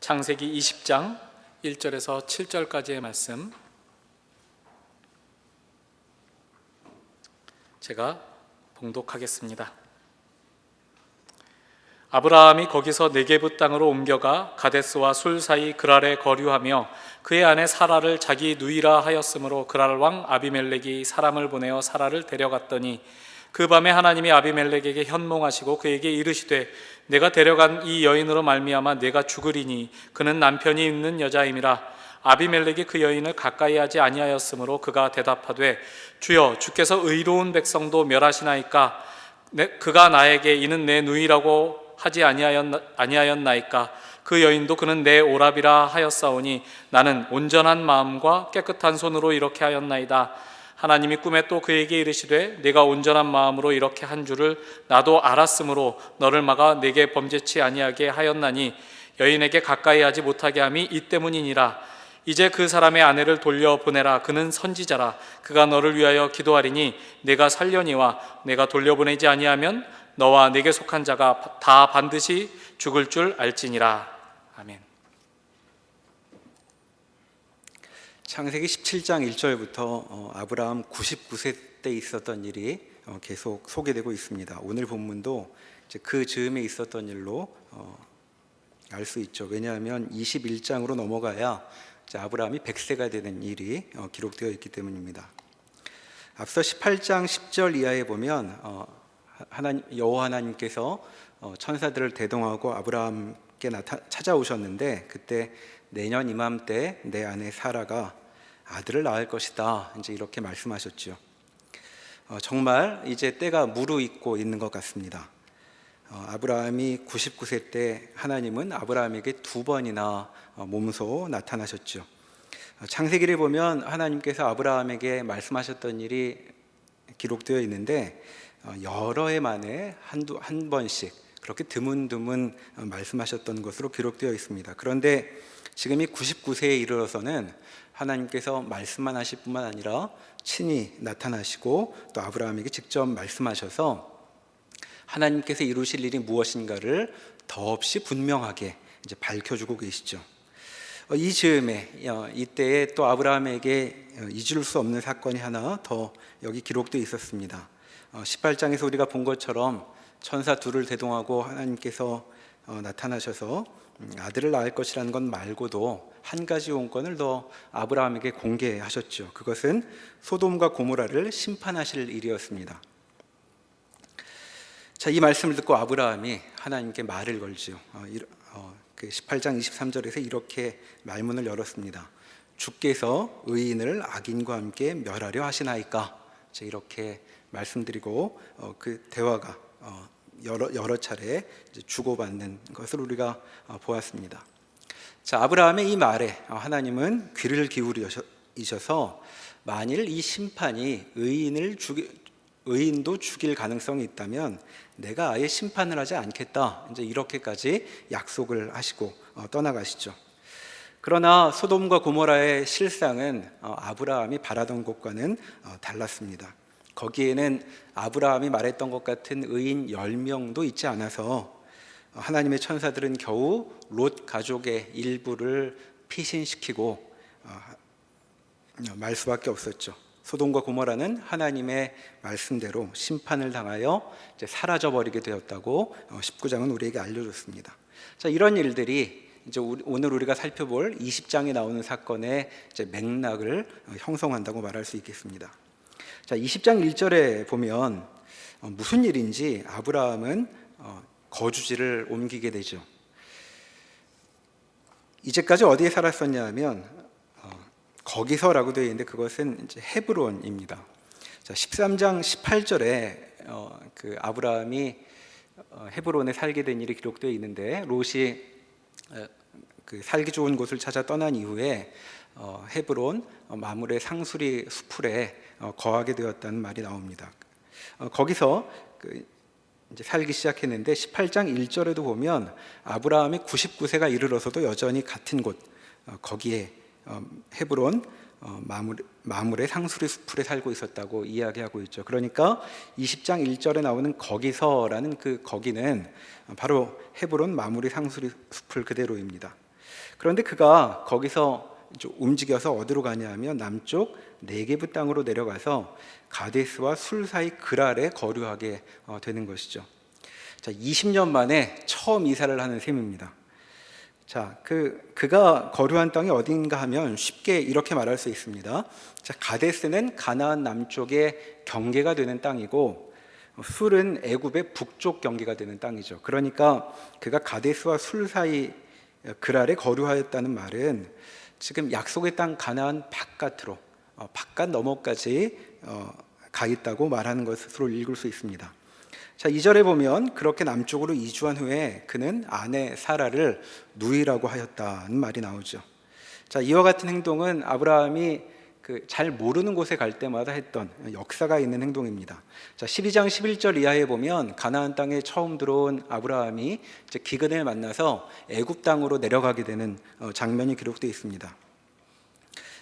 창세기 20장 1절에서 7절까지의 말씀 제가 봉독하겠습니다. 아브라함이 거기서 네게부 땅으로 옮겨가 가데스와 술 사이 그랄에 거류하며 그의 아내 사라를 자기 누이라 하였으므로 그랄 왕 아비멜렉이 사람을 보내어 사라를 데려갔더니 그 밤에 하나님이 아비멜렉에게 현몽하시고 그에게 이르시되 내가 데려간 이 여인으로 말미암아 내가 죽으리니 그는 남편이 있는 여자임이라. 아비멜렉이 그 여인을 가까이 하지 아니하였으므로 그가 대답하되 주여 주께서 의로운 백성도 멸하시나이까. 그가 나에게 이는 내 누이라고 하지 아니하였나이까. 그 여인도 그는 내 오라비라 하였사오니 나는 온전한 마음과 깨끗한 손으로 이렇게 하였나이다. 하나님이 꿈에 또 그에게 이르시되 내가 온전한 마음으로 이렇게 한 줄을 나도 알았으므로 너를 막아 내게 범죄치 아니하게 하였나니 여인에게 가까이 하지 못하게 함이 이 때문이니라. 이제 그 사람의 아내를 돌려보내라. 그는 선지자라. 그가 너를 위하여 기도하리니 내가 살려니와 내가 돌려보내지 아니하면 너와 내게 속한 자가 다 반드시 죽을 줄 알지니라. 아멘. 창세기 17장 1절부터 아브라함 99세 때 있었던 일이 계속 소개되고 있습니다. 오늘 본문도 이제 그 즈음에 있었던 일로 알 수 있죠. 왜냐하면 21장으로 넘어가야 이제 아브라함이 100세가 되는 일이 기록되어 있기 때문입니다. 앞서 18장 10절 이하에 보면 여호와 하나님께서 천사들을 대동하고 아브라함께 찾아오셨는데 그때 내년 이맘때 내 아내 사라가 아들을 낳을 것이다, 이제 이렇게 말씀하셨죠. 정말 이제 때가 무르익고 있는 것 같습니다. 아브라함이 99세 때 하나님은 아브라함에게 2번이나 몸소 나타나셨죠. 창세기를 보면 하나님께서 아브라함에게 말씀하셨던 일이 기록되어 있는데 여러 해 만에 한 번씩 그렇게 드문드문 말씀하셨던 것으로 기록되어 있습니다. 그런데 지금이 99세에 이르러서는 하나님께서 말씀만 하실 뿐만 아니라 친히 나타나시고 또 아브라함에게 직접 말씀하셔서 하나님께서 이루실 일이 무엇인가를 더없이 분명하게 이제 밝혀주고 계시죠. 이 즈음에 이때에 또 아브라함에게 잊을 수 없는 사건이 하나 더 여기 기록되어 있었습니다. 18장에서 우리가 본 것처럼 천사 둘을 대동하고 하나님께서 나타나셔서 아들을 낳을 것이라는 것 말고도 한 가지 용건을 더 아브라함에게 공개하셨죠. 그것은 소돔과 고모라를 심판하실 일이었습니다. 자, 이 말씀을 듣고 아브라함이 하나님께 말을 걸지요. 18장 23절에서 이렇게 말문을 열었습니다. 주께서 의인을 악인과 함께 멸하려 하시나이까. 이렇게 말씀드리고 그 대화가 여러 차례 주고받는 것을 우리가 보았습니다. 자, 아브라함의 이 말에 하나님은 귀를 기울이셔서 만일 이 심판이 의인도 죽일 가능성이 있다면 내가 아예 심판을 하지 않겠다, 이제 이렇게까지 약속을 하시고 떠나가시죠. 그러나 소돔과 고모라의 실상은 아브라함이 바라던 것과는 달랐습니다. 거기에는 아브라함이 말했던 것 같은 의인 10명도 있지 않아서 하나님의 천사들은 겨우 롯 가족의 일부를 피신시키고 말 수밖에 없었죠. 소돔과 고모라는 하나님의 말씀대로 심판을 당하여 이제 사라져버리게 되었다고 19장은 우리에게 알려줬습니다. 자, 이런 일들이 이제 오늘 우리가 살펴볼 20장에 나오는 사건의 이제 맥락을 형성한다고 말할 수 있겠습니다. 자, 20장 1절에 보면 무슨 일인지 아브라함은 거주지를 옮기게 되죠. 이제까지 어디에 살았었냐 하면 거기서라고 되어 있는데 그것은 이제 헤브론입니다. 자, 13장 18절에 그 아브라함이 헤브론에 살게 된 일이 기록되어 있는데 롯이 그 살기 좋은 곳을 찾아 떠난 이후에 헤브론 마므레 상수리 수풀에 거하게 되었다는 말이 나옵니다. 거기서 이제 살기 시작했는데 18장 1절에도 보면 아브라함이 99세가 이르러서도 여전히 같은 곳 거기에 헤브론 마므레 상수리 수풀에 살고 있었다고 이야기하고 있죠. 그러니까 20장 1절에 나오는 거기서라는 그 거기는 바로 헤브론 마므레 상수리 수풀 그대로입니다. 그런데 그가 거기서 좀 움직여서 어디로 가냐 하면 남쪽 네게브 땅으로 내려가서 가데스와 술 사이 그랄에 거류하게 되는 것이죠. 자, 20년 만에 처음 이사를 하는 셈입니다. 자, 그가 거류한 땅이 어딘가 하면 쉽게 이렇게 말할 수 있습니다. 자, 가데스는 가나안 남쪽의 경계가 되는 땅이고 술은 애굽의 북쪽 경계가 되는 땅이죠. 그러니까 그가 가데스와 술 사이 그랄에 거류하였다는 말은 지금 약속의 땅 가나안 바깥으로 바깥 너머까지 가 있다고 말하는 것으로 읽을 수 있습니다. 자, 2절에 보면 그렇게 남쪽으로 이주한 후에 그는 아내 사라를 누이라고 하였다는 말이 나오죠. 자, 이와 같은 행동은 아브라함이 잘 모르는 곳에 갈 때마다 했던 역사가 있는 행동입니다. 자, 12장 11절 이하에 보면 가나안 땅에 처음 들어온 아브라함이 이제 기근을 만나서 애굽 땅으로 내려가게 되는 장면이 기록되어 있습니다.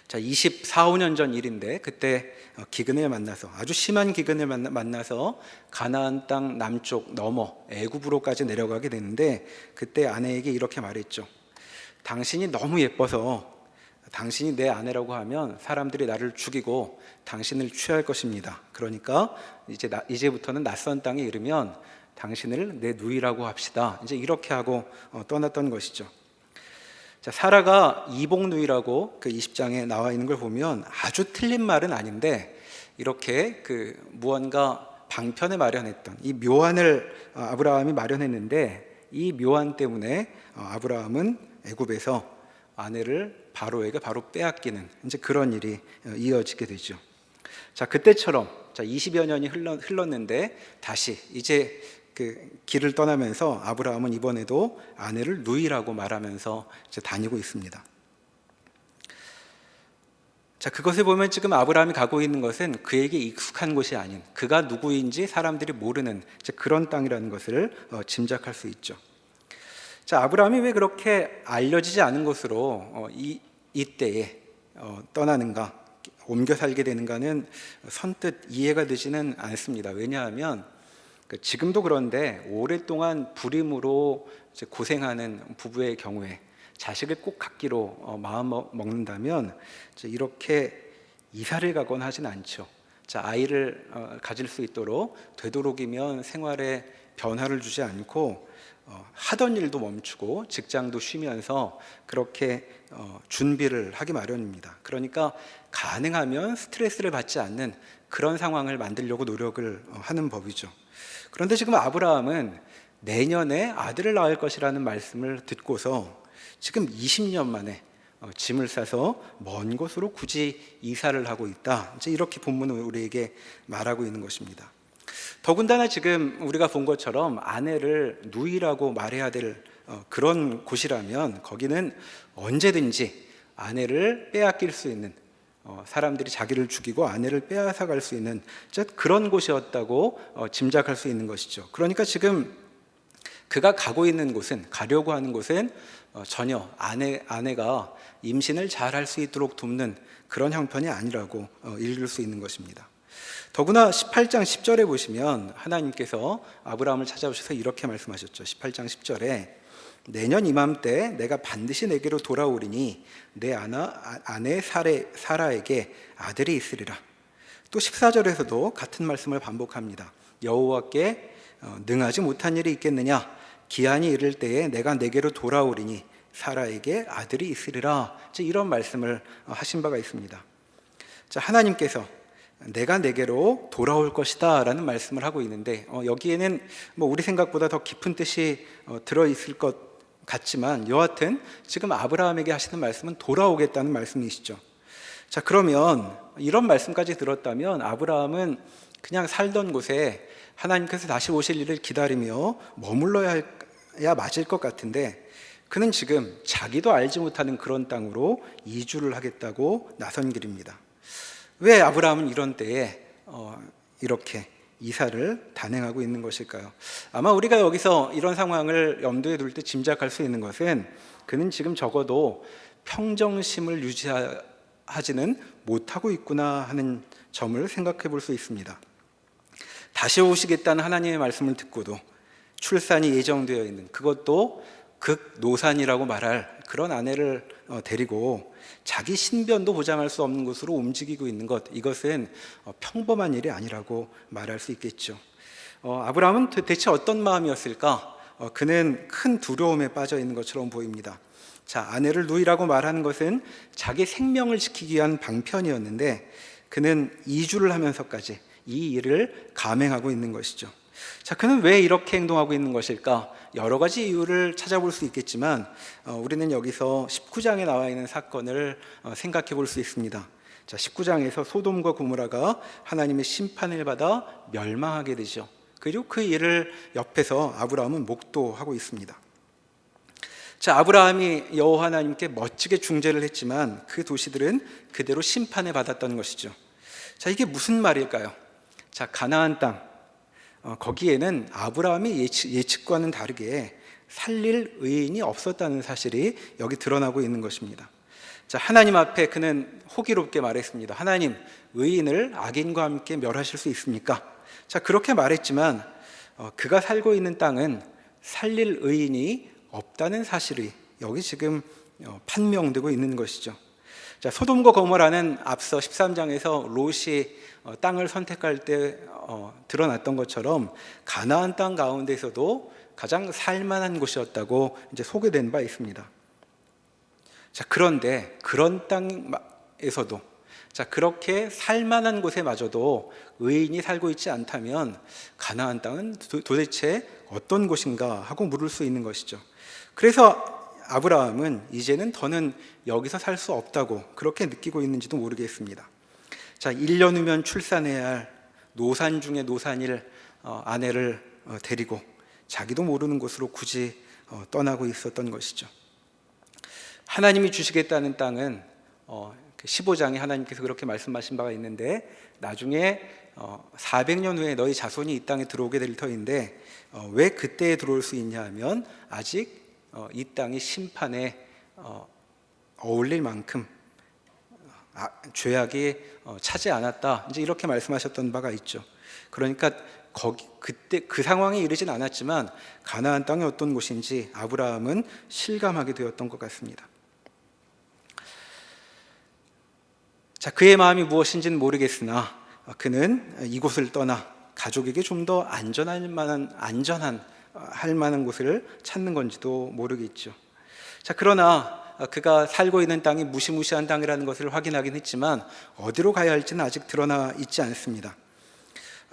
자, 24, 5년 전 일인데 그때 기근을 만나서 아주 심한 기근을 만나서 가나안 땅 남쪽 너머 애굽으로까지 내려가게 되는데 그때 아내에게 이렇게 말했죠. 당신이 너무 예뻐서 당신이 내 아내라고 하면 사람들이 나를 죽이고 당신을 취할 것입니다. 그러니까 이제부터는 낯선 땅에 이르면 당신을 내 누이라고 합시다. 이제 이렇게 하고 떠났던 것이죠. 자, 사라가 이복누이라고 그 20장에 나와 있는 걸 보면 아주 틀린 말은 아닌데 이렇게 무언가 방편을 마련했던 이 묘안을 아브라함이 마련했는데 이 묘안 때문에 아브라함은 애굽에서 아내를 바로에게 바로 빼앗기는 이제 그런 일이 이어지게 되죠. 자, 그때처럼 20여 년이 흘렀는데 다시 이제 길을 떠나면서 아브라함은 이번에도 아내를 누이라고 말하면서 이제 다니고 있습니다. 자, 그것을 보면 지금 아브라함이 가고 있는 것은 그에게 익숙한 곳이 아닌 그가 누구인지 사람들이 모르는 이제 그런 땅이라는 것을 짐작할 수 있죠. 자, 아브라함이 왜 그렇게 알려지지 않은 곳으로 이때에 떠나는가, 옮겨 살게 되는가는 선뜻 이해가 되지는 않습니다. 왜냐하면 지금도 그런데 오랫동안 불임으로 고생하는 부부의 경우에 자식을 꼭 갖기로 마음 먹는다면 이렇게 이사를 가거나 하진 않죠. 자, 아이를 가질 수 있도록 되도록이면 생활에 변화를 주지 않고 하던 일도 멈추고 직장도 쉬면서 그렇게 준비를 하기 마련입니다. 그러니까 가능하면 스트레스를 받지 않는 그런 상황을 만들려고 노력을 하는 법이죠. 그런데 지금 아브라함은 내년에 아들을 낳을 것이라는 말씀을 듣고서 지금 20년 만에 짐을 싸서 먼 곳으로 굳이 이사를 하고 있다. 이제 이렇게 본문은 우리에게 말하고 있는 것입니다. 더군다나 지금 우리가 본 것처럼 아내를 누이라고 말해야 될 그런 곳이라면 거기는 언제든지 아내를 빼앗길 수 있는 사람들이 자기를 죽이고 아내를 빼앗아 갈 수 있는 그런 곳이었다고 짐작할 수 있는 것이죠. 그러니까 지금 그가 가려고 하는 곳은 전혀 아내가 임신을 잘 할 수 있도록 돕는 그런 형편이 아니라고 읽을 수 있는 것입니다. 더구나 18장 10절에 보시면 하나님께서 아브라함을 찾아오셔서 이렇게 말씀하셨죠. 18장 10절에 내년 이맘때 내가 반드시 내게로 돌아오리니 내 아내 사라에게 아들이 있으리라. 또 14절에서도 같은 말씀을 반복합니다. 여호와께 능하지 못한 일이 있겠느냐? 기한이 이를 때에 내가 내게로 돌아오리니 사라에게 아들이 있으리라. 이런 말씀을 하신 바가 있습니다. 자, 하나님께서 내가 내게로 돌아올 것이다 라는 말씀을 하고 있는데 여기에는 우리 생각보다 더 깊은 뜻이 들어있을 것 같지만 여하튼 지금 아브라함에게 하시는 말씀은 돌아오겠다는 말씀이시죠. 자, 그러면 이런 말씀까지 들었다면 아브라함은 그냥 살던 곳에 하나님께서 다시 오실 일을 기다리며 머물러야 맞을 것 같은데 그는 지금 자기도 알지 못하는 그런 땅으로 이주를 하겠다고 나선 길입니다. 왜 아브라함은 이런 때에 이렇게 이사를 단행하고 있는 것일까요? 아마 우리가 여기서 이런 상황을 염두에 둘 때 짐작할 수 있는 것은 그는 지금 적어도 평정심을 유지하지는 못하고 있구나 하는 점을 생각해 볼 수 있습니다. 다시 오시겠다는 하나님의 말씀을 듣고도 출산이 예정되어 있는 그것도 극노산이라고 말할 그런 아내를 데리고 자기 신변도 보장할 수 없는 곳으로 움직이고 있는 것, 이것은 평범한 일이 아니라고 말할 수 있겠죠. 아브라함은 대체 어떤 마음이었을까? 그는 큰 두려움에 빠져 있는 것처럼 보입니다. 자, 아내를 누이라고 말하는 것은 자기 생명을 지키기 위한 방편이었는데 그는 이주를 하면서까지 이 일을 감행하고 있는 것이죠. 자, 그는 왜 이렇게 행동하고 있는 것일까? 여러 가지 이유를 찾아볼 수 있겠지만 우리는 여기서 19장에 나와 있는 사건을 생각해 볼 수 있습니다. 자, 19장에서 소돔과 고모라가 하나님의 심판을 받아 멸망하게 되죠. 그리고 그 일을 옆에서 아브라함은 목도하고 있습니다. 자, 아브라함이 여호와 하나님께 멋지게 중재를 했지만 그 도시들은 그대로 심판을 받았던 것이죠. 자, 이게 무슨 말일까요? 자, 가나안 땅, 거기에는 아브라함의 예측과는 다르게 살릴 의인이 없었다는 사실이 여기 드러나고 있는 것입니다. 자, 하나님 앞에 그는 호기롭게 말했습니다. 하나님, 의인을 악인과 함께 멸하실 수 있습니까? 자, 그렇게 말했지만 그가 살고 있는 땅은 살릴 의인이 없다는 사실이 여기 지금 판명되고 있는 것이죠. 자, 소돔과 고모라는 앞서 13장에서 롯이 땅을 선택할 때 드러났던 것처럼 가나안 땅 가운데서도 가장 살만한 곳이었다고 이제 소개된 바 있습니다. 자, 그런데 그런 땅에서도, 자, 그렇게 살만한 곳에마저도 의인이 살고 있지 않다면 가나안 땅은 도대체 어떤 곳인가 하고 물을 수 있는 것이죠. 그래서 아브라함은 이제는 더는 여기서 살 수 없다고 그렇게 느끼고 있는지도 모르겠습니다. 자, 1년 후면 출산해야 할 노산 중에 노산일 아내를 데리고 자기도 모르는 곳으로 굳이 떠나고 있었던 것이죠. 하나님이 주시겠다는 땅은 15장에 하나님께서 그렇게 말씀하신 바가 있는데 나중에 400년 후에 너희 자손이 이 땅에 들어오게 될 터인데 왜 그때에 들어올 수 있냐 하면 아직 이 땅이 심판에 어울릴 만큼 죄악이 차지 않았다, 이제 이렇게 말씀하셨던 바가 있죠. 그러니까 그때 그 상황에 이르진 않았지만 가나안 땅이 어떤 곳인지 아브라함은 실감하게 되었던 것 같습니다. 자, 그의 마음이 무엇인지는 모르겠으나 그는 이곳을 떠나 가족에게 좀 더 안전할 만한 곳을 찾는 건지도 모르겠죠. 자, 그러나 그가 살고 있는 땅이 무시무시한 땅이라는 것을 확인하긴 했지만 어디로 가야 할지는 아직 드러나 있지 않습니다.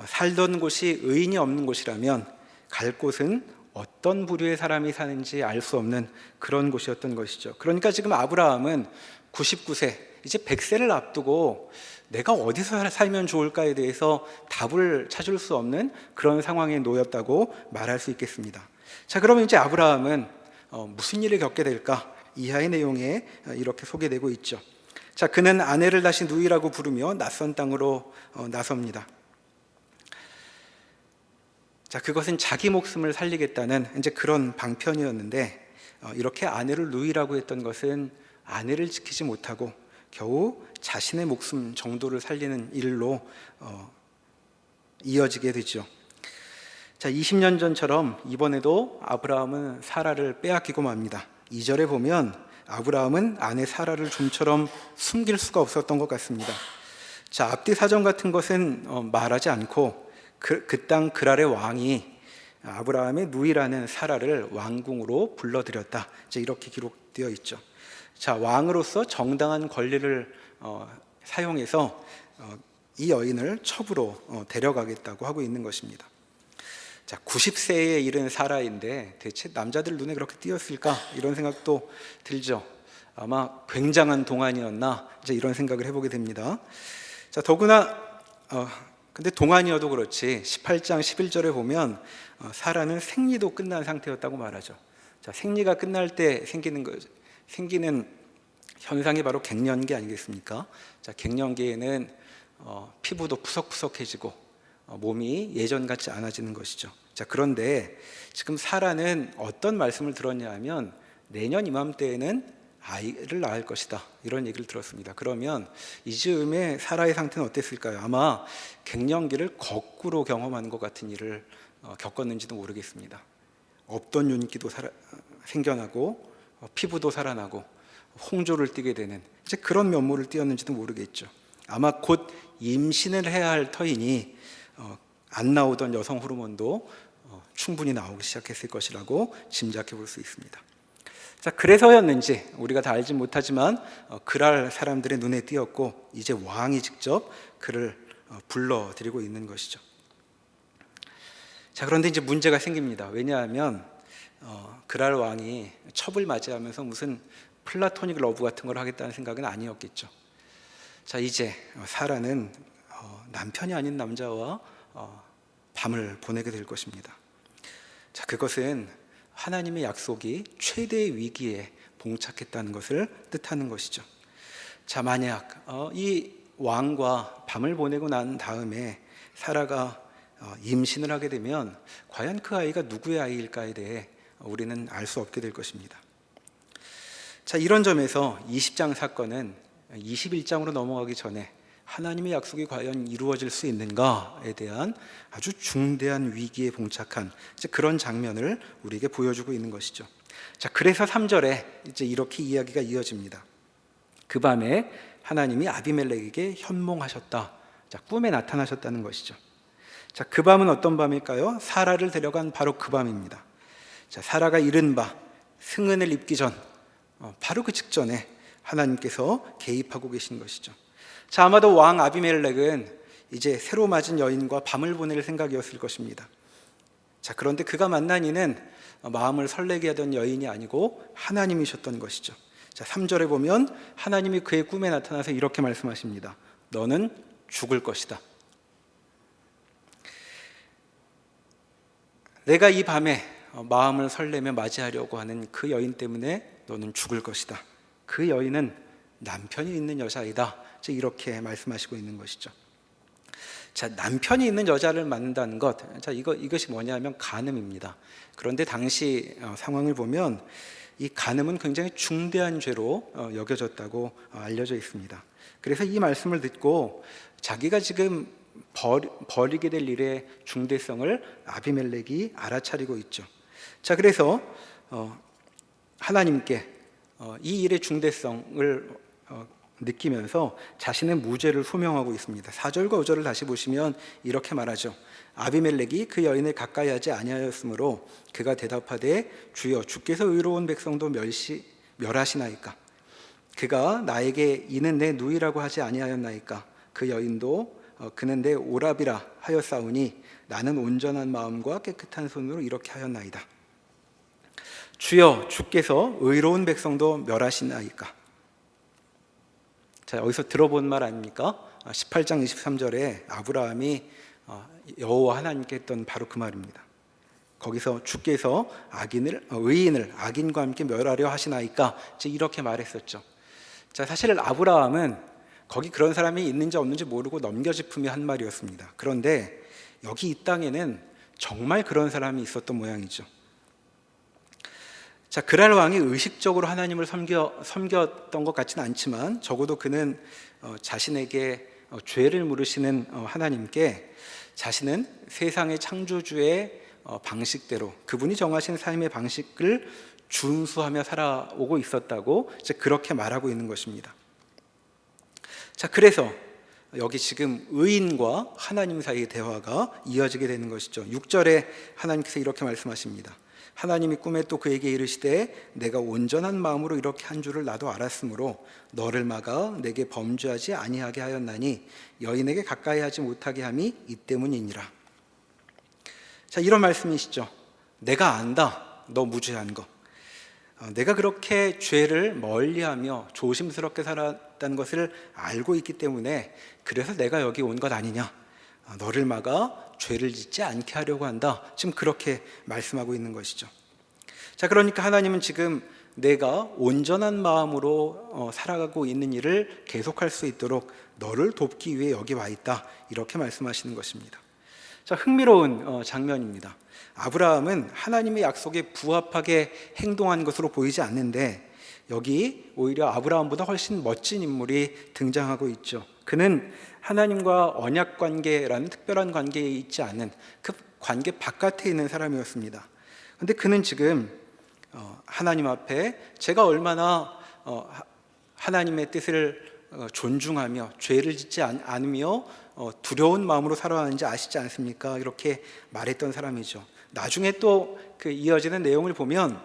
살던 곳이 의인이 없는 곳이라면 갈 곳은 어떤 부류의 사람이 사는지 알 수 없는 그런 곳이었던 것이죠. 그러니까 지금 아브라함은 99세, 이제 100세를 앞두고 내가 어디서 살면 좋을까에 대해서 답을 찾을 수 없는 그런 상황에 놓였다고 말할 수 있겠습니다. 자, 그러면 이제 아브라함은 무슨 일을 겪게 될까? 이하의 내용에 이렇게 소개되고 있죠. 자, 그는 아내를 다시 누이라고 부르며 낯선 땅으로 나섭니다. 자, 그것은 자기 목숨을 살리겠다는 이제 그런 방편이었는데 이렇게 아내를 누이라고 했던 것은 아내를 지키지 못하고 겨우 자신의 목숨 정도를 살리는 일로 이어지게 되죠. 자, 20년 전처럼 이번에도 아브라함은 사라를 빼앗기고 맙니다. 2절에 보면 아브라함은 아내 사라를 좀처럼 숨길 수가 없었던 것 같습니다. 자, 앞뒤 사정 같은 것은 말하지 않고 그 땅 그랄의 왕이 아브라함의 누이라는 사라를 왕궁으로 불러들였다, 이제 이렇게 기록되어 있죠. 자, 왕으로서 정당한 권리를 사용해서 이 여인을 첩으로 데려가겠다고 하고 있는 것입니다. 자, 90세에 이른 사라인데 대체 남자들 눈에 그렇게 띄었을까? 이런 생각도 들죠. 아마 굉장한 동안이었나? 이제 이런 생각을 해보게 됩니다. 자, 더구나 근데 동안이어도 그렇지 18장 11절에 보면 사라는 생리도 끝난 상태였다고 말하죠. 자, 생리가 끝날 때 생기는 현상이 바로 갱년기 아니겠습니까? 자, 갱년기에는 피부도 푸석푸석해지고 몸이 예전 같지 않아지는 것이죠. 자, 그런데 지금 사라는 어떤 말씀을 들었냐 하면 내년 이맘때에는 아이를 낳을 것이다, 이런 얘기를 들었습니다. 그러면 이 즈음에 사라의 상태는 어땠을까요? 아마 갱년기를 거꾸로 경험하는 것 같은 일을 겪었는지도 모르겠습니다. 없던 윤기도 생겨나고 피부도 살아나고 홍조를 띠게 되는 이제 그런 면모를 띄었는지도 모르겠죠. 아마 곧 임신을 해야 할 터이니 안 나오던 여성 호르몬도 충분히 나오기 시작했을 것이라고 짐작해 볼 수 있습니다. 자, 그래서였는지 우리가 다 알지 못하지만 그랄 사람들의 눈에 띄었고 이제 왕이 직접 그를 불러들이고 있는 것이죠. 자, 그런데 이제 문제가 생깁니다. 왜냐하면 그랄 왕이 첩을 맞이하면서 무슨 플라토닉 러브 같은 걸 하겠다는 생각은 아니었겠죠. 자, 이제 사라는 남편이 아닌 남자와 밤을 보내게 될 것입니다. 자, 그것은 하나님의 약속이 최대의 위기에 봉착했다는 것을 뜻하는 것이죠. 자, 만약 이 왕과 밤을 보내고 난 다음에 사라가 임신을 하게 되면 과연 그 아이가 누구의 아이일까에 대해 우리는 알 수 없게 될 것입니다. 자, 이런 점에서 20장 사건은 21장으로 넘어가기 전에 하나님의 약속이 과연 이루어질 수 있는가에 대한 아주 중대한 위기에 봉착한 그런 장면을 우리에게 보여주고 있는 것이죠. 자, 그래서 3절에 이제 이렇게 이야기가 이어집니다. 그 밤에 하나님이 아비멜렉에게 현몽하셨다. 자, 꿈에 나타나셨다는 것이죠. 자, 그 밤은 어떤 밤일까요? 사라를 데려간 바로 그 밤입니다. 자, 사라가 이른 바 승은을 입기 전 바로 그 직전에 하나님께서 개입하고 계신 것이죠. 자, 아마도 왕 아비멜렉은 이제 새로 맞은 여인과 밤을 보낼 생각이었을 것입니다. 자, 그런데 그가 만난 이는 마음을 설레게 하던 여인이 아니고 하나님이셨던 것이죠. 자, 3절에 보면 하나님이 그의 꿈에 나타나서 이렇게 말씀하십니다. 너는 죽을 것이다. 내가 이 밤에 마음을 설레며 맞이하려고 하는 그 여인 때문에 너는 죽을 것이다. 그 여인은 남편이 있는 여자이다. 이렇게 말씀하시고 있는 것이죠. 자, 남편이 있는 여자를 만난다는 것, 자, 이것이 뭐냐면 간음입니다. 그런데 당시 상황을 보면 이 간음은 굉장히 중대한 죄로 여겨졌다고 알려져 있습니다. 그래서 이 말씀을 듣고 자기가 지금 벌이게 될 일의 중대성을 아비멜렉이 알아차리고 있죠. 자, 그래서 하나님께 이 일의 중대성을 느끼면서 자신의 무죄를 소명하고 있습니다. 4절과 5절을 다시 보시면 이렇게 말하죠. 아비멜렉이 그 여인을 가까이 하지 아니하였으므로 그가 대답하되 주여 주께서 의로운 백성도 멸하시나이까. 그가 나에게 이는 내 누이라고 하지 아니하였나이까. 그 여인도 그는 내 오랍이라 하였사오니 나는 온전한 마음과 깨끗한 손으로 이렇게 하였나이다. 주여 주께서 의로운 백성도 멸하시나이까. 자, 여기서 들어본 말 아닙니까? 18장 23절에 아브라함이 여호와 하나님께 했던 바로 그 말입니다. 거기서 주께서 의인을 악인과 함께 멸하려 하시나이까 이렇게 말했었죠. 자, 사실 아브라함은 거기 그런 사람이 있는지 없는지 모르고 넘겨짚으며 한 말이었습니다. 그런데 여기 이 땅에는 정말 그런 사람이 있었던 모양이죠. 자, 그랄 왕이 의식적으로 하나님을 섬겼던 것 같지는 않지만 적어도 그는 자신에게 죄를 물으시는 하나님께 자신은 세상의 창조주의 방식대로 그분이 정하신 삶의 방식을 준수하며 살아오고 있었다고 이제 그렇게 말하고 있는 것입니다. 자, 그래서 여기 지금 의인과 하나님 사이의 대화가 이어지게 되는 것이죠. 6절에 하나님께서 이렇게 말씀하십니다. 하나님이 꿈에 또 그에게 이르시되 내가 온전한 마음으로 이렇게 한 줄을 나도 알았으므로 너를 막아 내게 범죄하지 아니하게 하였나니 여인에게 가까이 하지 못하게 함이 이 때문이니라. 자, 이런 말씀이시죠. 내가 안다, 너 무죄한 거. 내가 그렇게 죄를 멀리하며 조심스럽게 살았다는 것을 알고 있기 때문에 그래서 내가 여기 온 것 아니냐. 너를 막아 죄를 짓지 않게 하려고 한다. 지금 그렇게 말씀하고 있는 것이죠. 자, 그러니까 하나님은 지금 내가 온전한 마음으로 살아가고 있는 일을 계속할 수 있도록 너를 돕기 위해 여기 와 있다. 이렇게 말씀하시는 것입니다. 자, 흥미로운 장면입니다. 아브라함은 하나님의 약속에 부합하게 행동한 것으로 보이지 않는데 여기 오히려 아브라함보다 훨씬 멋진 인물이 등장하고 있죠. 그는 하나님과 언약 관계라는 특별한 관계에 있지 않은 그 관계 바깥에 있는 사람이었습니다. 그런데 그는 지금 하나님 앞에 제가 얼마나 하나님의 뜻을 존중하며 죄를 짓지 않으며 두려운 마음으로 살아왔는지 아시지 않습니까? 이렇게 말했던 사람이죠. 나중에 또 그 이어지는 내용을 보면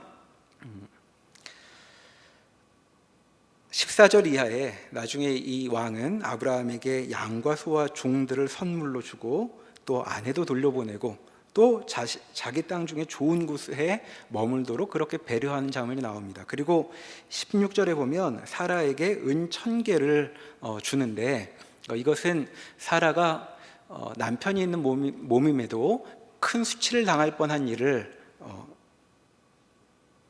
14절 이하에 나중에 이 왕은 아브라함에게 양과 소와 종들을 선물로 주고 또 아내도 돌려보내고 또 자기 땅 중에 좋은 곳에 머물도록 그렇게 배려하는 장면이 나옵니다. 그리고 16절에 보면 사라에게 은 1000개를 주는데 이것은 사라가 남편이 있는 몸임에도 큰 수치를 당할 뻔한 일을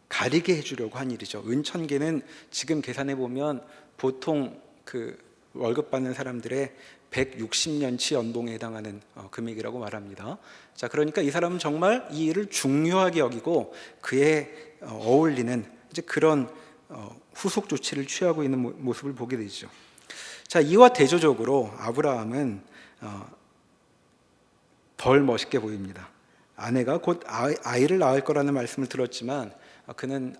가리게 해주려고 한 일이죠. 은 1000개는 지금 계산해 보면 보통 그 월급 받는 사람들의 160년치 연봉에 해당하는 금액이라고 말합니다. 자, 그러니까 이 사람은 정말 이 일을 중요하게 여기고 그에 어울리는 이제 그런 후속 조치를 취하고 있는 모습을 보게 되죠. 자, 이와 대조적으로 아브라함은 덜 멋있게 보입니다. 아내가 곧 아이를 낳을 거라는 말씀을 들었지만 그는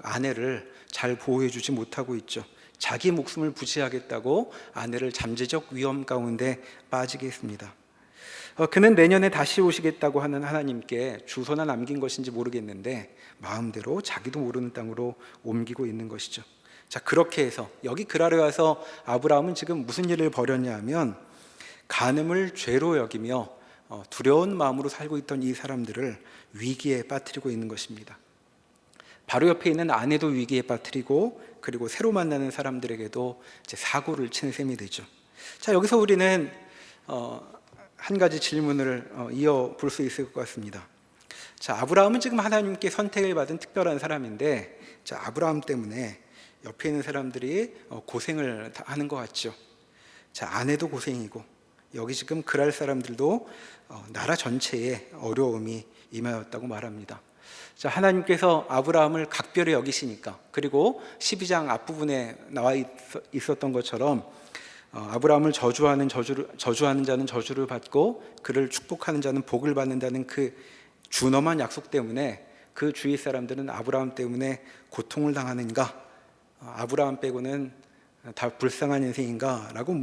아내를 잘 보호해주지 못하고 있죠. 자기 목숨을 부지하겠다고 아내를 잠재적 위험 가운데 빠지게 했습니다. 그는 내년에 다시 오시겠다고 하는 하나님께 주소나 남긴 것인지 모르겠는데 마음대로 자기도 모르는 땅으로 옮기고 있는 것이죠. 자, 그렇게 해서 여기 그랄에 와서 아브라함은 지금 무슨 일을 벌였냐 하면 간음을 죄로 여기며 두려운 마음으로 살고 있던 이 사람들을 위기에 빠뜨리고 있는 것입니다. 바로 옆에 있는 아내도 위기에 빠뜨리고 그리고 새로 만나는 사람들에게도 이제 사고를 치는 셈이 되죠. 자, 여기서 우리는 한 가지 질문을 이어 볼 수 있을 것 같습니다. 자, 아브라함은 지금 하나님께 선택을 받은 특별한 사람인데 자, 아브라함 때문에 옆에 있는 사람들이 고생을 하는 것 같죠. 자, 아내도 고생이고 여기 지금 그랄 사람들도 나라 전체에 어려움이 임하였다고 말합니다. 자, 하나님께서 아브라함을 각별히 여기시니까 그리고 12장 앞부분에 나와 있었던 것처럼 아브라함을 저주하는 자는 저주를 받고 그를 축복하는 자는 복을 받는다는 그 준엄한 약속 때문에 그 주위 사람들은 아브라함 때문에 고통을 당하는가? 아브라함 빼고는 다 불쌍한 인생인가? 라고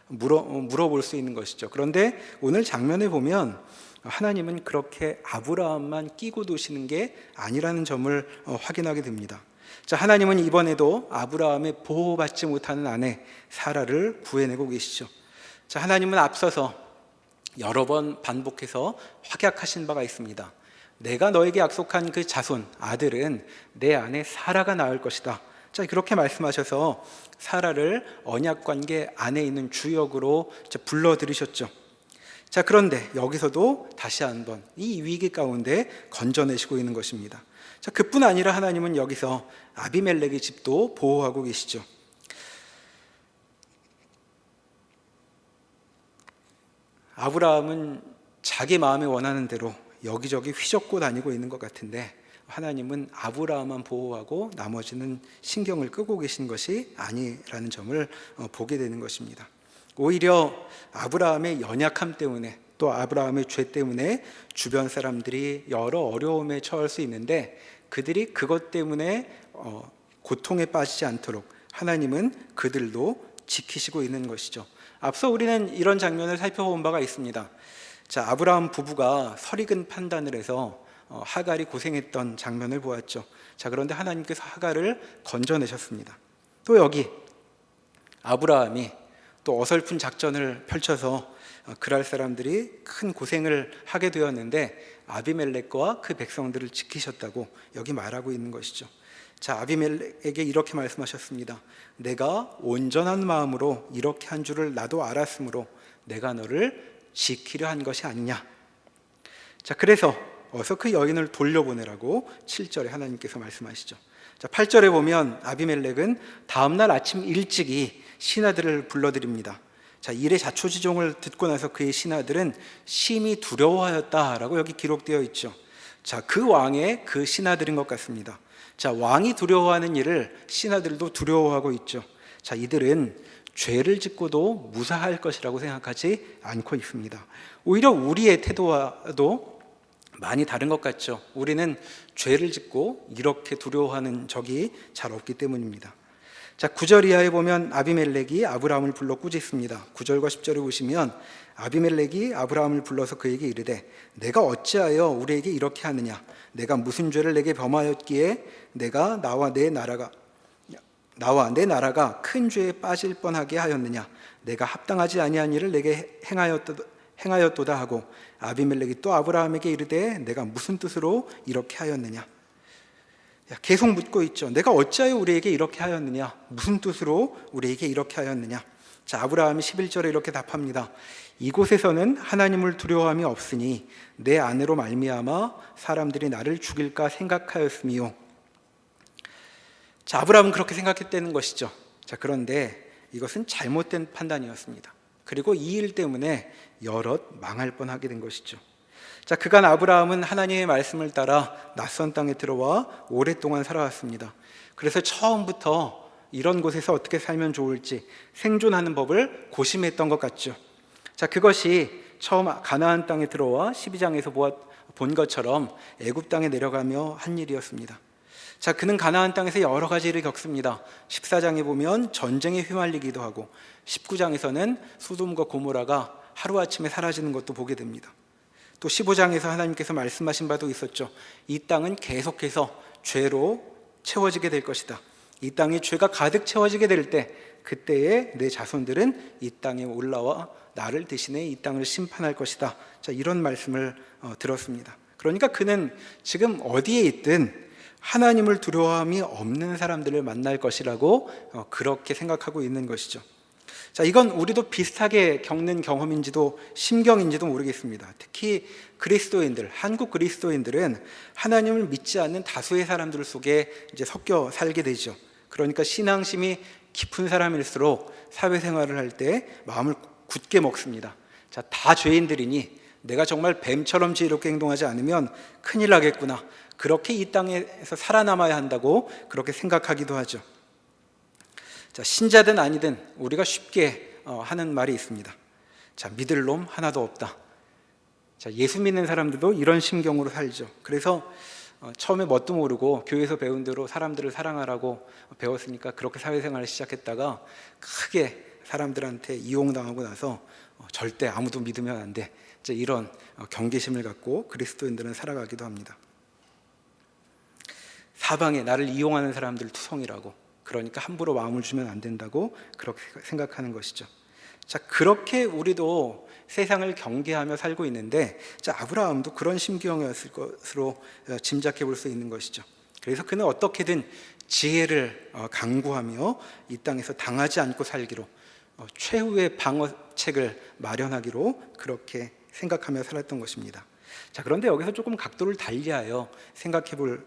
물어볼 수 있는 것이죠. 그런데 오늘 장면에 보면 하나님은 그렇게 아브라함만 끼고 두시는 게 아니라는 점을 확인하게 됩니다. 자, 하나님은 이번에도 아브라함의 보호받지 못하는 아내 사라를 구해내고 계시죠. 자, 하나님은 앞서서 여러 번 반복해서 확약하신 바가 있습니다. 내가 너에게 약속한 그 자손 아들은 내 아내 사라가 낳을 것이다. 자, 그렇게 말씀하셔서 사라를 언약관계 안에 있는 주역으로 불러들이셨죠. 자, 그런데 여기서도 다시 한번 이 위기 가운데 건져내시고 있는 것입니다. 자, 그뿐 아니라 하나님은 여기서 아비멜렉의 집도 보호하고 계시죠. 아브라함은 자기 마음에 원하는 대로 여기저기 휘젓고 다니고 있는 것 같은데 하나님은 아브라함만 보호하고 나머지는 신경을 끄고 계신 것이 아니라는 점을 보게 되는 것입니다. 오히려 아브라함의 연약함 때문에 또 아브라함의 죄 때문에 주변 사람들이 여러 어려움에 처할 수 있는데 그들이 그것 때문에 고통에 빠지지 않도록 하나님은 그들도 지키시고 있는 것이죠. 앞서 우리는 이런 장면을 살펴본 바가 있습니다. 자, 아브라함 부부가 설익은 판단을 해서 하갈이 고생했던 장면을 보았죠. 자, 그런데 하나님께서 하갈을 건져내셨습니다. 또 여기 아브라함이 또 어설픈 작전을 펼쳐서 그랄 사람들이 큰 고생을 하게 되었는데 아비멜렉과 그 백성들을 지키셨다고 여기 말하고 있는 것이죠. 자, 아비멜렉에게 이렇게 말씀하셨습니다. 내가 온전한 마음으로 이렇게 한 줄을 나도 알았으므로 내가 너를 지키려 한 것이 아니냐. 자, 그래서 어서 그 여인을 돌려보내라고 7절에 하나님께서 말씀하시죠. 자, 8절에 보면 아비멜렉은 다음날 아침 일찍이 신하들을 불러드립니다. 자, 일의 자초지종을 듣고 나서 그의 신하들은 심히 두려워하였다라고 여기 기록되어 있죠. 자, 그 왕의 그 신하들인 것 같습니다. 자, 왕이 두려워하는 일을 신하들도 두려워하고 있죠. 자, 이들은 죄를 짓고도 무사할 것이라고 생각하지 않고 있습니다. 오히려 우리의 태도와도 많이 다른 것 같죠. 우리는 죄를 짓고 이렇게 두려워하는 적이 잘 없기 때문입니다. 자, 9절 이하에 보면 아비멜렉이 아브라함을 불러 꾸짖습니다. 9절과 10절에 보시면 아비멜렉이 아브라함을 불러서 그에게 이르되 내가 어찌하여 우리에게 이렇게 하느냐? 내가 무슨 죄를 내게 범하였기에 내가 나와 내 나라가 큰 죄에 빠질 뻔하게 하였느냐? 내가 합당하지 아니한 일을 내게 행하였도다 하고 아비멜렉이 또 아브라함에게 이르되 내가 무슨 뜻으로 이렇게 하였느냐? 계속 묻고 있죠. 내가 어찌하여 우리에게 이렇게 하였느냐? 무슨 뜻으로 우리에게 이렇게 하였느냐? 자, 아브라함이 11절에 이렇게 답합니다. 이곳에서는 하나님을 두려워함이 없으니 내 아내로 말미암아 사람들이 나를 죽일까 생각하였음이요. 자, 아브라함은 그렇게 생각했다는 것이죠. 자, 그런데 이것은 잘못된 판단이었습니다. 그리고 이 일 때문에 여럿 망할 뻔하게 된 것이죠. 자, 그간 아브라함은 하나님의 말씀을 따라 낯선 땅에 들어와 오랫동안 살아왔습니다. 그래서 처음부터 이런 곳에서 어떻게 살면 좋을지 생존하는 법을 고심했던 것 같죠. 자, 그것이 처음 가나안 땅에 들어와 12장에서 본 것처럼 애굽 땅에 내려가며 한 일이었습니다. 자, 그는 가나안 땅에서 여러 가지 일을 겪습니다. 14장에 보면 전쟁에 휘말리기도 하고 19장에서는 소돔과 고모라가 하루아침에 사라지는 것도 보게 됩니다. 또 15장에서 하나님께서 말씀하신 바도 있었죠. 이 땅은 계속해서 죄로 채워지게 될 것이다. 이 땅에 죄가 가득 채워지게 될 때 그때에 내 자손들은 이 땅에 올라와 나를 대신해 이 땅을 심판할 것이다. 자, 이런 말씀을 들었습니다. 그러니까 그는 지금 어디에 있든 하나님을 두려워함이 없는 사람들을 만날 것이라고 그렇게 생각하고 있는 것이죠. 자, 이건 우리도 비슷하게 겪는 경험인지도 심경인지도 모르겠습니다. 특히 그리스도인들, 한국 그리스도인들은 하나님을 믿지 않는 다수의 사람들 속에 이제 섞여 살게 되죠. 그러니까 신앙심이 깊은 사람일수록 사회생활을 할 때 마음을 굳게 먹습니다. 자, 다 죄인들이니 내가 정말 뱀처럼 지혜롭게 행동하지 않으면 큰일 나겠구나. 그렇게 이 땅에서 살아남아야 한다고 그렇게 생각하기도 하죠. 자, 신자든 아니든 우리가 쉽게 하는 말이 있습니다. 자, 믿을 놈 하나도 없다. 자, 예수 믿는 사람들도 이런 심경으로 살죠. 그래서 처음에 뭣도 모르고 교회에서 배운 대로 사람들을 사랑하라고 배웠으니까 그렇게 사회생활을 시작했다가 크게 사람들한테 이용당하고 나서 절대 아무도 믿으면 안 돼. 이런 경계심을 갖고 그리스도인들은 살아가기도 합니다. 사방에 나를 이용하는 사람들 투성이라고, 그러니까 함부로 마음을 주면 안 된다고 그렇게 생각하는 것이죠. 자, 그렇게 우리도 세상을 경계하며 살고 있는데, 자, 아브라함도 그런 심경이었을 것으로 짐작해 볼 수 있는 것이죠. 그래서 그는 어떻게든 지혜를 강구하며 이 땅에서 당하지 않고 살기로, 최후의 방어책을 마련하기로 그렇게 생각하며 살았던 것입니다. 자, 그런데 여기서 조금 각도를 달리하여 생각해 볼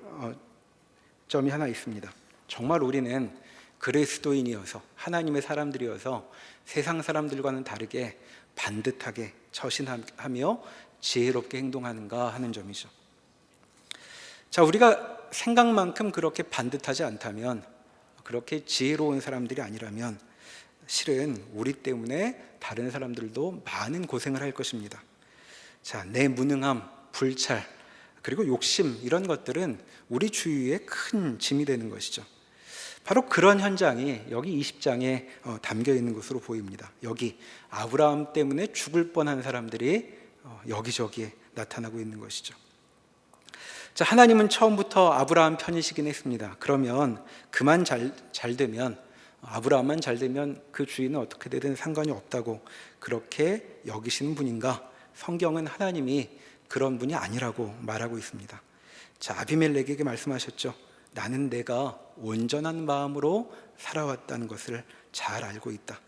점이 하나 있습니다. 정말 우리는 그리스도인이어서 하나님의 사람들이어서 세상 사람들과는 다르게 반듯하게 처신하며 지혜롭게 행동하는가 하는 점이죠. 자, 우리가 생각만큼 그렇게 반듯하지 않다면, 그렇게 지혜로운 사람들이 아니라면 실은 우리 때문에 다른 사람들도 많은 고생을 할 것입니다. 자, 내 무능함, 불찰, 그리고 욕심, 이런 것들은 우리 주위에 큰 짐이 되는 것이죠. 바로 그런 현장이 여기 20장에 담겨 있는 것으로 보입니다. 여기 아브라함 때문에 죽을 뻔한 사람들이 여기저기에 나타나고 있는 것이죠. 자, 하나님은 처음부터 아브라함 편이시긴 했습니다. 그러면 그만 잘 되면, 아브라함만 잘 되면 그 주인은 어떻게 되든 상관이 없다고 그렇게 여기시는 분인가? 성경은 하나님이 그런 분이 아니라고 말하고 있습니다. 자, 아비멜렉에게 말씀하셨죠. 나는 내가 온전한 마음으로 살아왔다는 것을 잘 알고 있다.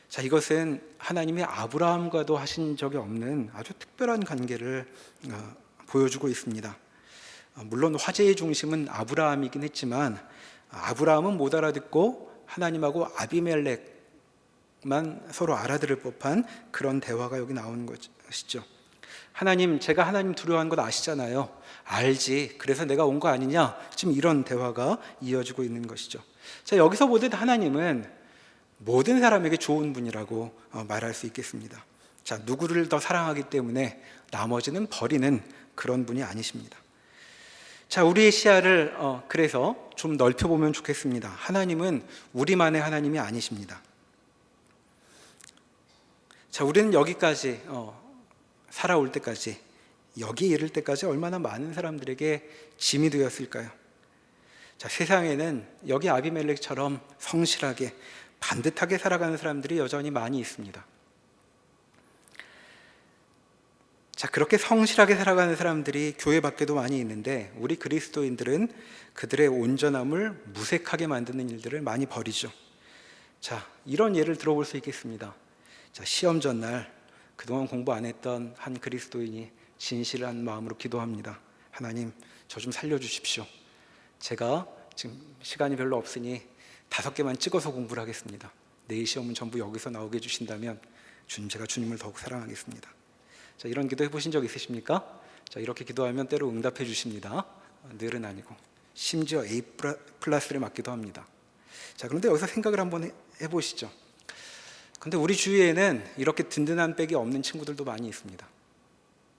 자, 이것은 하나님이 아브라함과도 하신 적이 없는 아주 특별한 관계를 보여주고 있습니다. 물론 화제의 중심은 아브라함이긴 했지만 아브라함은 못 알아듣고 하나님하고 아비멜렉만 서로 알아들을 법한 그런 대화가 여기 나오는 것이죠. 하나님, 제가 하나님 두려워하는 것 아시잖아요. 알지. 그래서 내가 온 거 아니냐. 지금 이런 대화가 이어지고 있는 것이죠. 자, 여기서 보듯 하나님은 모든 사람에게 좋은 분이라고 말할 수 있겠습니다. 자, 누구를 더 사랑하기 때문에 나머지는 버리는 그런 분이 아니십니다. 자, 우리의 시야를 그래서 좀 넓혀보면 좋겠습니다. 하나님은 우리만의 하나님이 아니십니다. 자, 우리는 여기까지 살아올 때까지, 여기에 이를 때까지 얼마나 많은 사람들에게 짐이 되었을까요? 자, 세상에는 여기 아비멜렉처럼 성실하게 반듯하게 살아가는 사람들이 여전히 많이 있습니다. 자, 그렇게 성실하게 살아가는 사람들이 교회 밖에도 많이 있는데, 우리 그리스도인들은 그들의 온전함을 무색하게 만드는 일들을 많이 벌이죠. 자, 이런 예를 들어볼 수 있겠습니다. 자, 시험 전날 그동안 공부 안 했던 한 그리스도인이 진실한 마음으로 기도합니다. 하나님, 저 좀 살려주십시오. 제가 지금 시간이 별로 없으니 5개만 찍어서 공부를 하겠습니다. 내일 시험은 전부 여기서 나오게 해주신다면 주님, 제가 주님을 더욱 사랑하겠습니다. 자, 이런 기도 해보신 적 있으십니까? 자, 이렇게 기도하면 때로 응답해 주십니다. 늘은 아니고 심지어 A+를 맞기도 합니다. 자, 그런데 여기서 생각을 한번 해보시죠. 근데 우리 주위에는 이렇게 든든한 백이 없는 친구들도 많이 있습니다.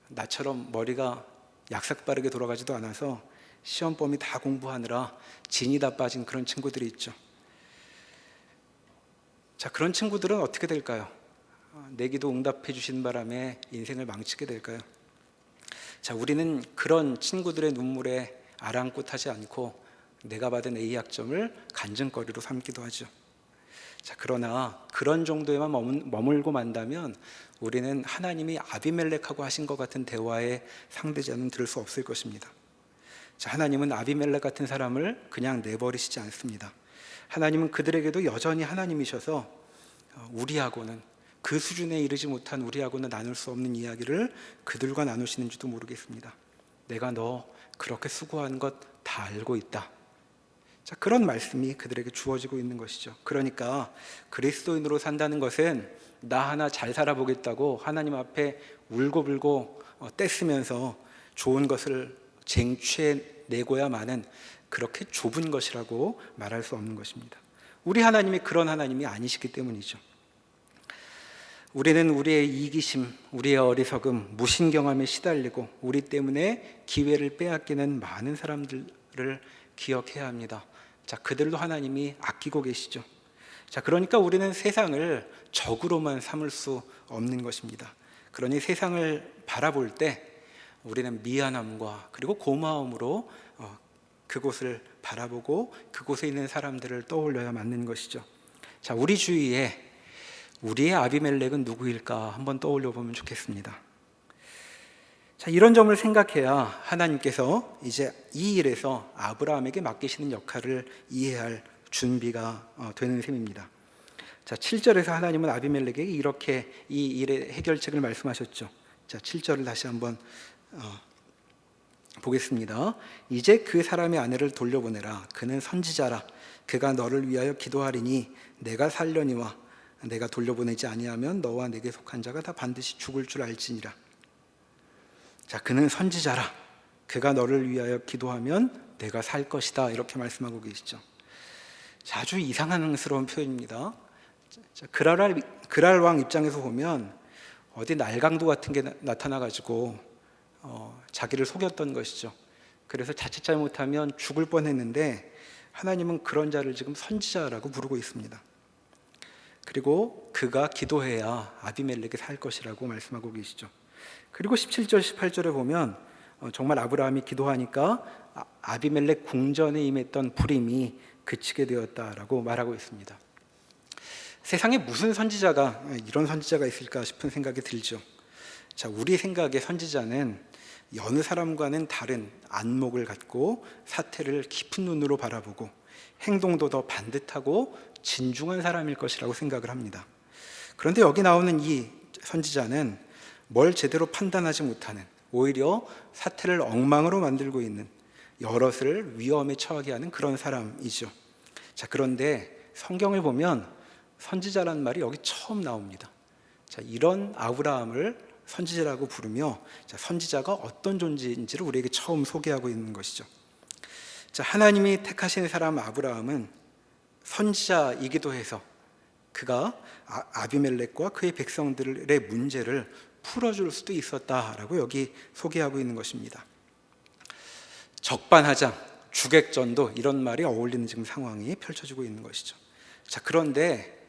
나처럼 머리가 약삭빠르게 돌아가지도 않아서 시험 범위 다 공부하느라 진이 다 빠진 그런 친구들이 있죠. 자, 그런 친구들은 어떻게 될까요? 내 기도 응답해 주신 바람에 인생을 망치게 될까요? 자, 우리는 그런 친구들의 눈물에 아랑곳하지 않고 내가 받은 A학점을 간증거리로 삼기도 하죠. 자, 그러나 그런 정도에만 머물고 만다면 우리는 하나님이 아비멜렉하고 하신 것 같은 대화의 상대자는 들을 수 없을 것입니다. 자, 하나님은 아비멜렉 같은 사람을 그냥 내버리시지 않습니다. 하나님은 그들에게도 여전히 하나님이셔서 우리하고는, 그 수준에 이르지 못한 우리하고는 나눌 수 없는 이야기를 그들과 나누시는지도 모르겠습니다. 내가 너 그렇게 수고한 것 다 알고 있다. 자, 그런 말씀이 그들에게 주어지고 있는 것이죠. 그러니까 그리스도인으로 산다는 것은 나 하나 잘 살아보겠다고 하나님 앞에 울고불고 떼쓰면서 좋은 것을 쟁취해내고야만은 그렇게 좁은 것이라고 말할 수 없는 것입니다. 우리 하나님이 그런 하나님이 아니시기 때문이죠. 우리는 우리의 이기심, 우리의 어리석음, 무신경함에 시달리고 우리 때문에 기회를 빼앗기는 많은 사람들을 기억해야 합니다. 자, 그들도 하나님이 아끼고 계시죠. 자, 그러니까 우리는 세상을 적으로만 삼을 수 없는 것입니다. 그러니 세상을 바라볼 때 우리는 미안함과 그리고 고마움으로 그곳을 바라보고 그곳에 있는 사람들을 떠올려야 맞는 것이죠. 자, 우리 주위에 우리의 아비멜렉은 누구일까 한번 떠올려 보면 좋겠습니다. 자, 이런 점을 생각해야 하나님께서 이제 이 일에서 아브라함에게 맡기시는 역할을 이해할 준비가 되는 셈입니다. 자, 7절에서 하나님은 아비멜렉에게 이렇게 이 일의 해결책을 말씀하셨죠. 자, 7절을 다시 한번 보겠습니다. 이제 그 사람의 아내를 돌려보내라. 그는 선지자라. 그가 너를 위하여 기도하리니 내가 살려니와 내가 돌려보내지 아니하면 너와 내게 속한 자가 다 반드시 죽을 줄 알지니라. 자, 그는 선지자라. 그가 너를 위하여 기도하면 내가 살 것이다. 이렇게 말씀하고 계시죠. 자, 아주 이상스러운 표현입니다. 자, 그랄 왕 입장에서 보면 어디 날강도 같은 게 나타나가지고 자기를 속였던 것이죠. 그래서 자칫 잘못하면 죽을 뻔했는데 하나님은 그런 자를 지금 선지자라고 부르고 있습니다. 그리고 그가 기도해야 아비멜렉이 살 것이라고 말씀하고 계시죠. 그리고 17절 18절에 보면 정말 아브라함이 기도하니까 아비멜렉 궁전에 임했던 불임이 그치게 되었다라고 말하고 있습니다. 세상에 무슨 선지자가 이런 선지자가 있을까 싶은 생각이 들죠. 자, 우리 생각의 선지자는 여느 사람과는 다른 안목을 갖고 사태를 깊은 눈으로 바라보고 행동도 더 반듯하고 진중한 사람일 것이라고 생각을 합니다. 그런데 여기 나오는 이 선지자는 뭘 제대로 판단하지 못하는, 오히려 사태를 엉망으로 만들고 있는, 여럿을 위험에 처하게 하는 그런 사람이죠. 자, 그런데 성경을 보면 선지자란 말이 여기 처음 나옵니다. 자, 이런 아브라함을 선지자라고 부르며, 자, 선지자가 어떤 존재인지를 우리에게 처음 소개하고 있는 것이죠. 자, 하나님이 택하신 사람 아브라함은 선지자이기도 해서 그가 아비멜렉과 그의 백성들의 문제를 풀어줄 수도 있었다라고 여기 소개하고 있는 것입니다. 적반하장, 주객전도 이런 말이 어울리는 지금 상황이 펼쳐지고 있는 것이죠. 자, 그런데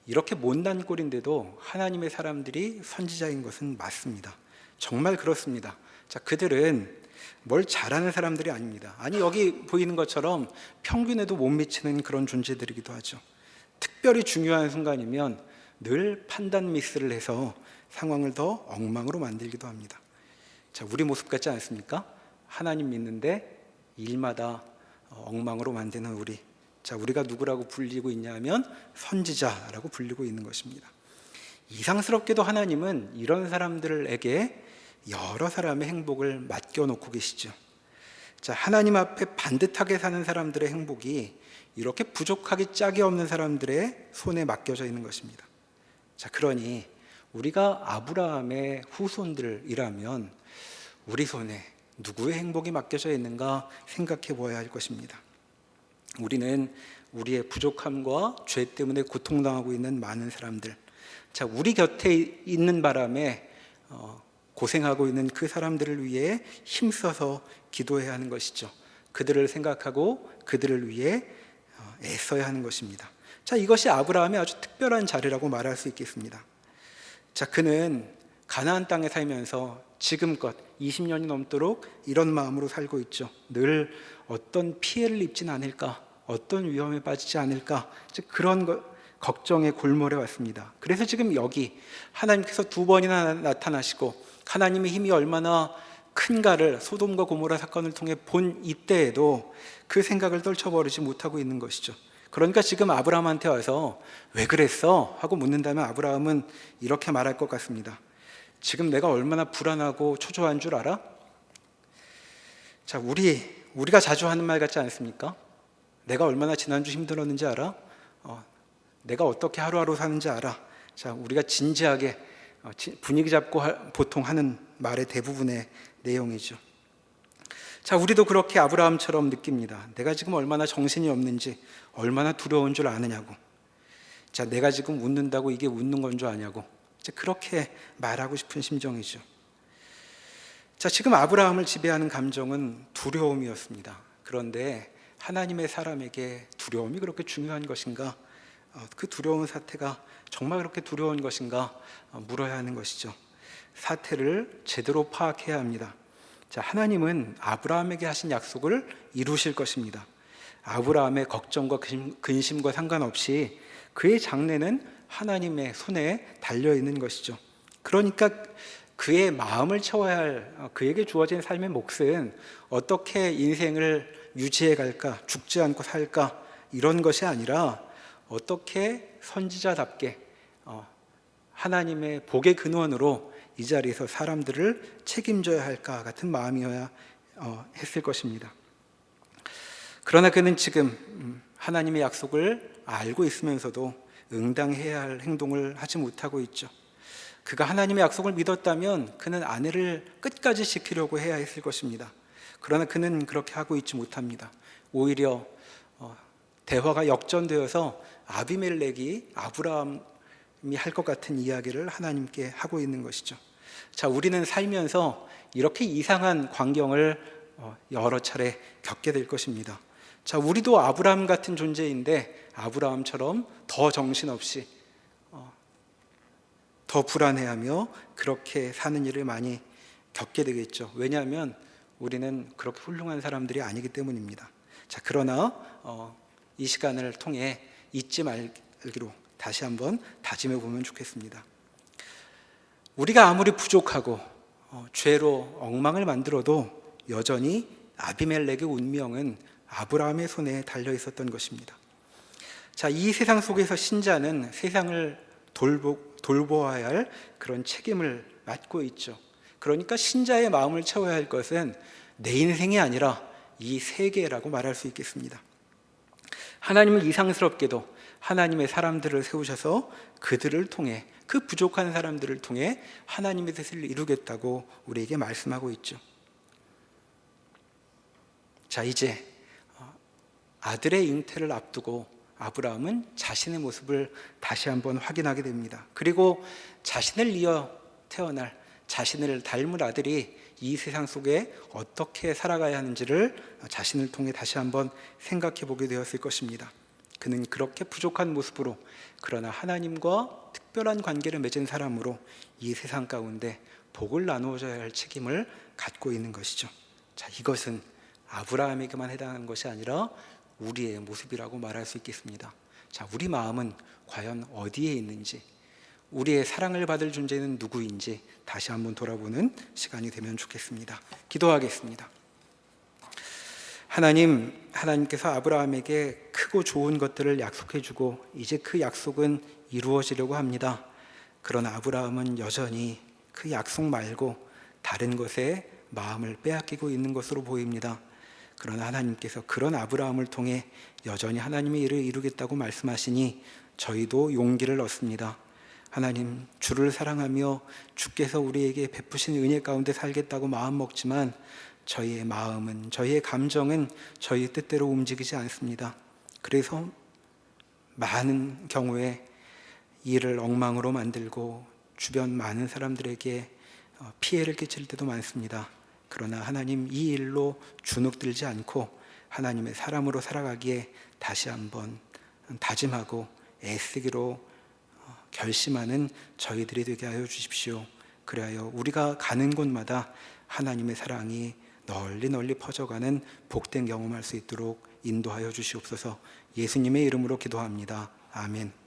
이렇게 못난 꼴인데도 하나님의 사람들이 선지자인 것은 맞습니다. 정말 그렇습니다. 자, 그들은 뭘 잘하는 사람들이 아닙니다. 아니, 여기 보이는 것처럼 평균에도 못 미치는 그런 존재들이기도 하죠. 특별히 중요한 순간이면 늘 판단 미스를 해서 상황을 더 엉망으로 만들기도 합니다. 자, 우리 모습 같지 않습니까? 하나님 믿는데 일마다 엉망으로 만드는 우리. 자, 우리가 누구라고 불리고 있냐면 선지자라고 불리고 있는 것입니다. 이상스럽게도 하나님은 이런 사람들에게 여러 사람의 행복을 맡겨놓고 계시죠. 자, 하나님 앞에 반듯하게 사는 사람들의 행복이 이렇게 부족하기 짝이 없는 사람들의 손에 맡겨져 있는 것입니다. 자, 그러니 우리가 아브라함의 후손들이라면 우리 손에 누구의 행복이 맡겨져 있는가 생각해 보아야 할 것입니다. 우리는 우리의 부족함과 죄 때문에 고통당하고 있는 많은 사람들, 자, 우리 곁에 있는 바람에 고생하고 있는 그 사람들을 위해 힘써서 기도해야 하는 것이죠. 그들을 생각하고 그들을 위해 애써야 하는 것입니다. 자, 이것이 아브라함의 아주 특별한 자리라고 말할 수 있겠습니다. 자, 그는 가나안 땅에 살면서 지금껏 20년이 넘도록 이런 마음으로 살고 있죠. 늘 어떤 피해를 입진 않을까, 어떤 위험에 빠지지 않을까, 즉 그런 걱정에 골몰해 왔습니다. 그래서 지금 여기 하나님께서 2번이나 나타나시고 하나님의 힘이 얼마나 큰가를 소돔과 고모라 사건을 통해 본 이때에도 그 생각을 떨쳐버리지 못하고 있는 것이죠. 그러니까 지금 아브라함한테 와서 왜 그랬어? 하고 묻는다면 아브라함은 이렇게 말할 것 같습니다. 지금 내가 얼마나 불안하고 초조한 줄 알아? 자, 우리가 자주 하는 말 같지 않습니까? 내가 얼마나 지난주 힘들었는지 알아? 내가 어떻게 하루하루 사는지 알아? 자, 우리가 진지하게 분위기 잡고 보통 하는 말의 대부분의 내용이죠. 자, 우리도 그렇게 아브라함처럼 느낍니다. 내가 지금 얼마나 정신이 없는지, 얼마나 두려운 줄 아느냐고. 자, 내가 지금 웃는다고 이게 웃는 건 줄 아냐고. 그렇게 말하고 싶은 심정이죠. 자, 지금 아브라함을 지배하는 감정은 두려움이었습니다. 그런데 하나님의 사람에게 두려움이 그렇게 중요한 것인가? 그 두려운 사태가 정말 그렇게 두려운 것인가? 물어야 하는 것이죠. 사태를 제대로 파악해야 합니다. 자, 하나님은 아브라함에게 하신 약속을 이루실 것입니다. 아브라함의 걱정과 근심과 상관없이 그의 장래는 하나님의 손에 달려있는 것이죠. 그러니까 그의 마음을 채워야 할 그에게 주어진 삶의 몫은 어떻게 인생을 유지해 갈까, 죽지 않고 살까, 이런 것이 아니라 어떻게 선지자답게 하나님의 복의 근원으로 이 자리에서 사람들을 책임져야 할까 같은 마음이어야 했을 것입니다. 그러나 그는 지금 하나님의 약속을 알고 있으면서도 응당해야 할 행동을 하지 못하고 있죠. 그가 하나님의 약속을 믿었다면 그는 아내를 끝까지 지키려고 해야 했을 것입니다. 그러나 그는 그렇게 하고 있지 못합니다. 오히려 대화가 역전되어서 아비멜렉이 아브라함이 할 것 같은 이야기를 하나님께 하고 있는 것이죠. 자, 우리는 살면서 이렇게 이상한 광경을 여러 차례 겪게 될 것입니다. 자, 우리도 아브라함 같은 존재인데 아브라함처럼 더 정신없이 더 불안해하며 그렇게 사는 일을 많이 겪게 되겠죠. 왜냐하면 우리는 그렇게 훌륭한 사람들이 아니기 때문입니다. 자, 그러나 이 시간을 통해 잊지 말기로 다시 한번 다짐해 보면 좋겠습니다. 우리가 아무리 부족하고 죄로 엉망을 만들어도 여전히 아비멜렉의 운명은 아브라함의 손에 달려 있었던 것입니다. 자, 이 세상 속에서 신자는 세상을 돌보아야 할 그런 책임을 맡고 있죠. 그러니까 신자의 마음을 채워야 할 것은 내 인생이 아니라 이 세계라고 말할 수 있겠습니다. 하나님은 이상스럽게도 하나님의 사람들을 세우셔서 그들을 통해, 그 부족한 사람들을 통해 하나님의 뜻을 이루겠다고 우리에게 말씀하고 있죠. 자, 이제 아들의 잉태를 앞두고 아브라함은 자신의 모습을 다시 한번 확인하게 됩니다. 그리고 자신을 이어 태어날 자신을 닮을 아들이 이 세상 속에 어떻게 살아가야 하는지를 자신을 통해 다시 한번 생각해 보게 되었을 것입니다. 그는 그렇게 부족한 모습으로, 그러나 하나님과 특별한 관계를 맺은 사람으로 이 세상 가운데 복을 나누어줘야 할 책임을 갖고 있는 것이죠. 자, 이것은 아브라함에게만 해당하는 것이 아니라 우리의 모습이라고 말할 수 있겠습니다. 자, 우리 마음은 과연 어디에 있는지, 우리의 사랑을 받을 존재는 누구인지 다시 한번 돌아보는 시간이 되면 좋겠습니다. 기도하겠습니다. 하나님께서 아브라함에게 크고 좋은 것들을 약속해주고 이제 그 약속은 이루어지려고 합니다. 그러나 아브라함은 여전히 그 약속 말고 다른 것에 마음을 빼앗기고 있는 것으로 보입니다. 그러나 하나님께서 그런 아브라함을 통해 여전히 하나님의 일을 이루겠다고 말씀하시니 저희도 용기를 얻습니다. 하나님, 주를 사랑하며 주께서 우리에게 베푸신 은혜 가운데 살겠다고 마음먹지만 저희의 마음은, 저희의 감정은 저희 뜻대로 움직이지 않습니다. 그래서 많은 경우에 일을 엉망으로 만들고 주변 많은 사람들에게 피해를 끼칠 때도 많습니다. 그러나 하나님, 이 일로 주눅들지 않고 하나님의 사람으로 살아가기에 다시 한번 다짐하고 애쓰기로 결심하는 저희들이 되게 하여 주십시오. 그리하여 우리가 가는 곳마다 하나님의 사랑이 널리 널리 퍼져가는 복된 경험할 수 있도록 인도하여 주시옵소서. 예수님의 이름으로 기도합니다. 아멘.